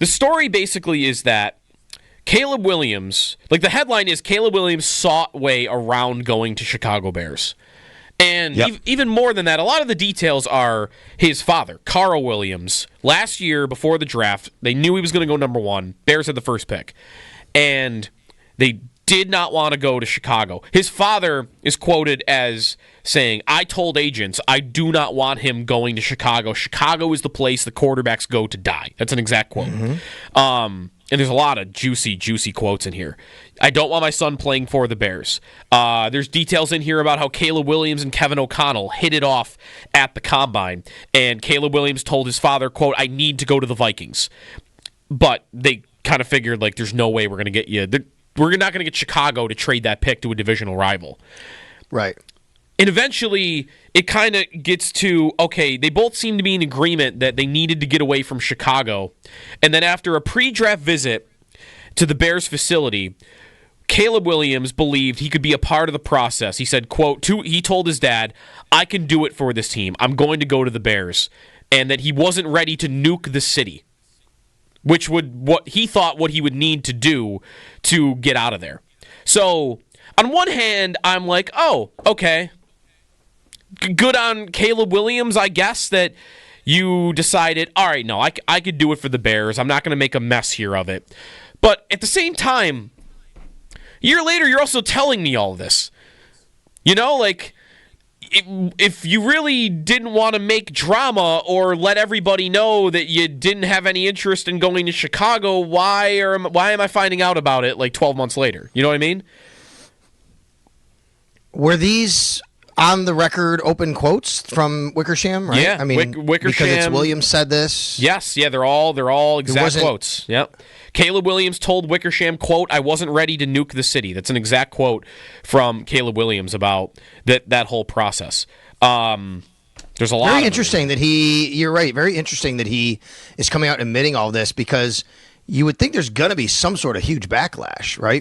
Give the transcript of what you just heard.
the story basically is that Caleb Williams, like the headline is Caleb Williams sought way around going to Chicago Bears. And even more than that, a lot of the details are his father, Carl Williams. Last year, before the draft, they knew he was going to go number 1. Bears had the first pick. And they did not want to go to Chicago. His father is quoted as saying, I told agents I do not want him going to Chicago. Chicago is the place the quarterbacks go to die. That's an exact quote. And there's a lot of juicy quotes in here. I don't want my son playing for the Bears. There's details in here about how Caleb Williams and Kevin O'Connell hit it off at the Combine. And Caleb Williams told his father, quote, I need to go to the Vikings. But they kind of figured, like, there's no way we're going to get you. We're not going to get Chicago to trade that pick to a divisional rival. Right. And eventually, it kind of gets to, okay, they both seem to be in agreement that they needed to get away from Chicago. And then after a pre-draft visit to the Bears facility, Caleb Williams believed he could be a part of the process. He said, quote, he told his dad, I can do it for this team. I'm going to go to the Bears. And that he wasn't ready to nuke the city, which what he thought what he would need to do to get out of there. So, on one hand, I'm like, oh, okay. Good on Caleb Williams, I guess, that you decided, all right, no, I could do it for the Bears. I'm not going to make a mess here of it. But at the same time, a year later, you're also telling me all of this. You know, like, if you really didn't want to make drama or let everybody know that you didn't have any interest in going to Chicago, why am I finding out about it like 12 months later? You know what I mean? Were these on the record open quotes from Wickersham, right? Yeah, I mean, Wickersham, because it's Williams said this. Yes, yeah, they're all exact quotes. Yep. Caleb Williams told Wickersham, quote, I wasn't ready to nuke the city. That's an exact quote from Caleb Williams about that whole process. There's a lot Very interesting that you're right, very interesting that he is coming out and admitting all this, because you would think there's going to be some sort of huge backlash, right?